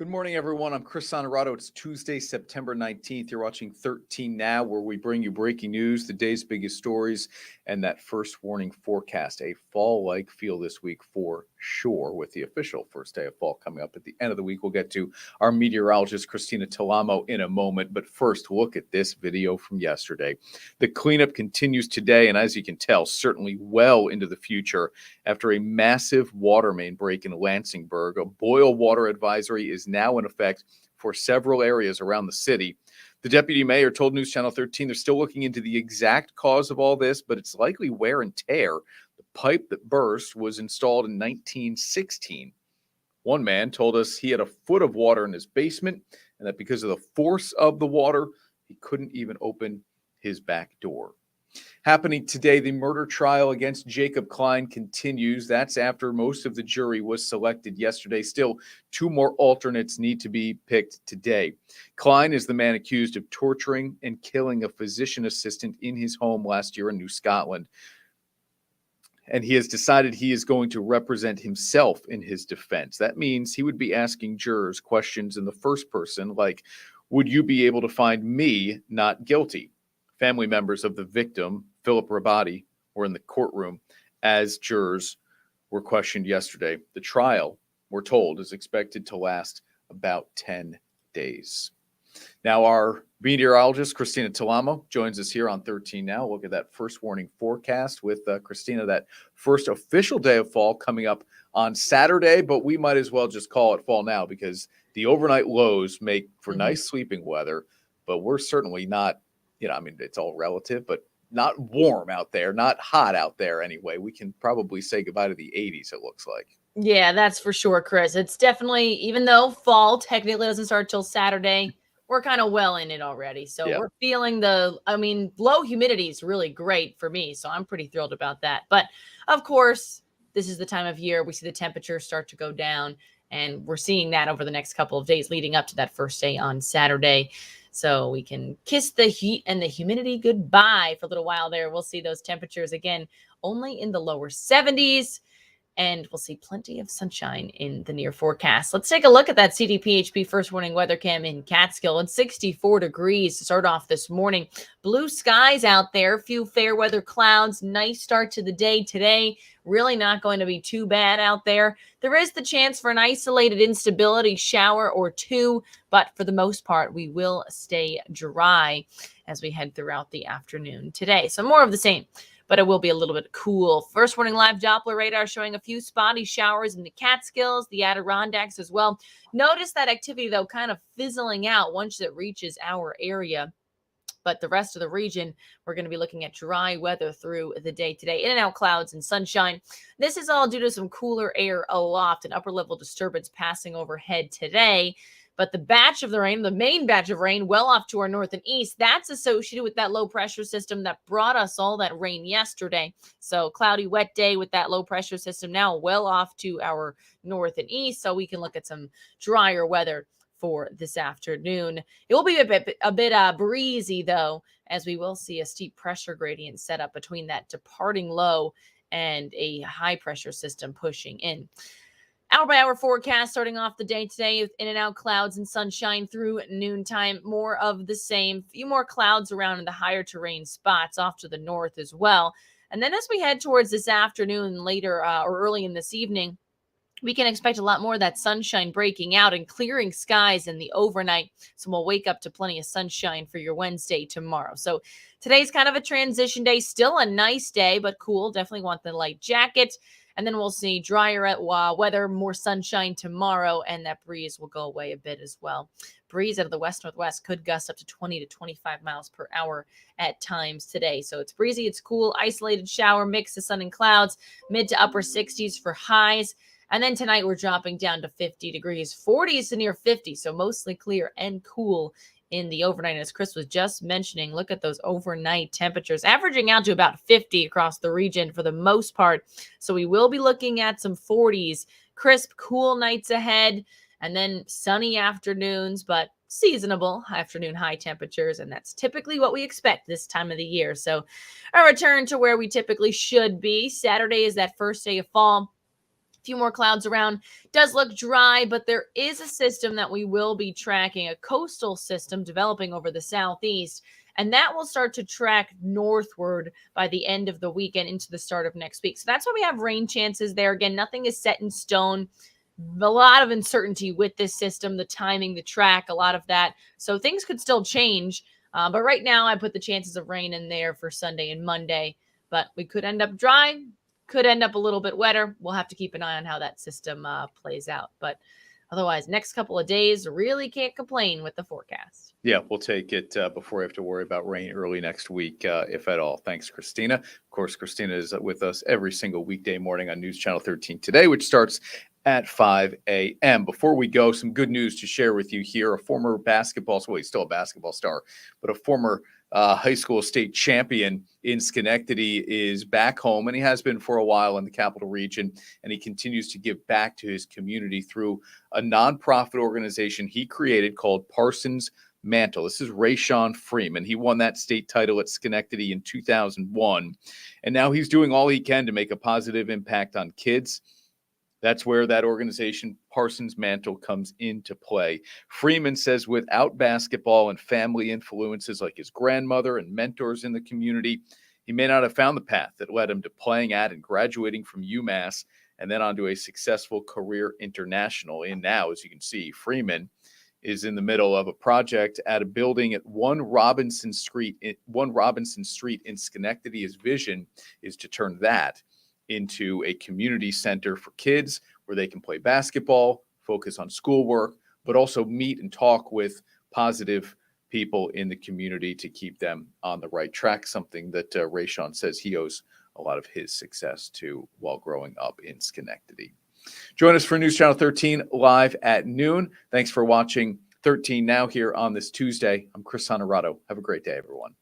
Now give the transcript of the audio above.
Good morning, everyone. I'm Chris Honorato. It's Tuesday, September 19th. You're watching 13 Now, where we bring you breaking news, the day's biggest stories, and that first warning forecast. A fall-like feel this week for sure, with the official first day of fall coming up at the end of the week. We'll get to our meteorologist, Christina Talamo, in a moment. But first, look at this video from yesterday. The cleanup continues today, and as you can tell, certainly well into the future. After a massive water main break in Lansingburgh, a boil water advisory is now in effect for several areas around the city. The deputy mayor told News Channel 13 they're still looking into the exact cause of all this, but it's likely wear and tear. The pipe that burst was installed in 1916. One man told us he had a foot of water in his basement, and that because of the force of the water, he couldn't even open his back door. Happening today, the murder trial against Jacob Klein continues. That's after most of the jury was selected yesterday. Still, two more alternates need to be picked today. Klein is the man accused of torturing and killing a physician assistant in his home last year in New Scotland. And he has decided he is going to represent himself in his defense. That means he would be asking jurors questions in the first person, like, would you be able to find me not guilty? Family members of the victim, Philip Rabati, were in the courtroom as jurors were questioned yesterday. The trial, we're told, is expected to last about 10 days. Now, our meteorologist, Christina Talamo, joins us here on 13 Now. Look at that first warning forecast with Christina, that first official day of fall coming up on Saturday, but we might as well just call it fall now because the overnight lows make for nice sleeping weather, but we're certainly not, it's all relative, but not warm out there, not hot out there anyway. We can probably say goodbye to the 80s, it looks like. Yeah, that's for sure, Chris. It's definitely, even though fall technically doesn't start till Saturday, we're kind of well in it already. So we're feeling low humidity is really great for me. So I'm pretty thrilled about that. But of course, this is the time of year we see the temperatures start to go down. And we're seeing that over the next couple of days leading up to that first day on Saturday. So we can kiss the heat and the humidity goodbye for a little while there. We'll see those temperatures again only in the lower 70s. And we'll see plenty of sunshine in the near forecast. Let's take a look at that CDPHP first warning weather cam in Catskill. It's 64 degrees to start off this morning. Blue skies out there, few fair weather clouds. Nice start to the day today. Really not going to be too bad out there. There is the chance for an isolated instability shower or two, but for the most part, we will stay dry as we head throughout the afternoon today. So more of the same, but it will be a little bit cool. First warning live Doppler radar showing a few spotty showers in the Catskills, the Adirondacks as well. Notice that activity, though, kind of fizzling out once it reaches our area. But the rest of the region, we're going to be looking at dry weather through the day today. In and out clouds and sunshine. This is all due to some cooler air aloft and upper level disturbance passing overhead today. But the batch of the rain, the main batch of rain, well off to our north and east, that's associated with that low pressure system that brought us all that rain yesterday. So cloudy, wet day with that low pressure system now well off to our north and east. So we can look at some drier weather for this afternoon. It will be a bit breezy, though, as we will see a steep pressure gradient set up between that departing low and a high pressure system pushing in. Hour by hour forecast starting off the day today with in and out clouds and sunshine through noontime. More of the same. Few more clouds around in the higher terrain spots off to the north as well. And then as we head towards this afternoon, later or early in this evening, we can expect a lot more of that sunshine breaking out and clearing skies in the overnight. So we'll wake up to plenty of sunshine for your Wednesday tomorrow. So today's kind of a transition day. Still a nice day, but cool. Definitely want the light jacket. And then we'll see drier weather, more sunshine tomorrow, and that breeze will go away a bit as well. Breeze out of the west-northwest could gust up to 20 to 25 miles per hour at times today. So it's breezy, it's cool, isolated shower, mix of sun and clouds, mid to upper 60s for highs. And then tonight we're dropping down to 50 degrees, 40s to near 50, so mostly clear and cool in the overnight. As Chris was just mentioning, look at those overnight temperatures averaging out to about 50 across the region for the most part. So we will be looking at some 40s, crisp, cool nights ahead, and then sunny afternoons, but seasonable afternoon high temperatures. And that's typically what we expect this time of the year. So a return to where we typically should be. Saturday is that first day of fall. few more clouds around. Does look dry, but there is a system that we will be tracking, a coastal system developing over the southeast, and that will start to track northward by the end of the weekend into the start of next week. So that's why we have rain chances there. Again, nothing is set in stone. A lot of uncertainty with this system, the timing, the track, a lot of that. So things could still change. But right now, I put the chances of rain in there for Sunday and Monday. But we could end up dry, could end up a little bit wetter. We'll have to keep an eye on how that system plays out. But otherwise, next couple of days, really can't complain with the forecast. Yeah, we'll take it before we have to worry about rain early next week, if at all. Thanks, Christina. Of course, Christina is with us every single weekday morning on News Channel 13 today, which starts at 5 a.m. Before we go, some good news to share with you here. A former basketball, well, he's still a basketball star, but a former high school state champion in Schenectady is back home, and he has been for a while in the capital region, and he continues to give back to his community through a nonprofit organization he created called Parsons Mantle. This is Rayshawn Freeman. He won that state title at Schenectady in 2001, and now he's doing all he can to make a positive impact on kids. That's where that organization, Parsons Mantle, comes into play. Freeman says without basketball and family influences like his grandmother and mentors in the community, he may not have found the path that led him to playing at and graduating from UMass and then onto a successful career internationally. And now, as you can see, Freeman is in the middle of a project at a building at 1 Robinson Street in Schenectady. His vision is to turn that into a community center for kids where they can play basketball, focus on schoolwork, but also meet and talk with positive people in the community to keep them on the right track, something that Rayshawn says he owes a lot of his success to while growing up in Schenectady. Join us for News Channel 13 live at noon. Thanks for watching 13 Now here on this Tuesday. I'm Chris Honorato. Have a great day, everyone.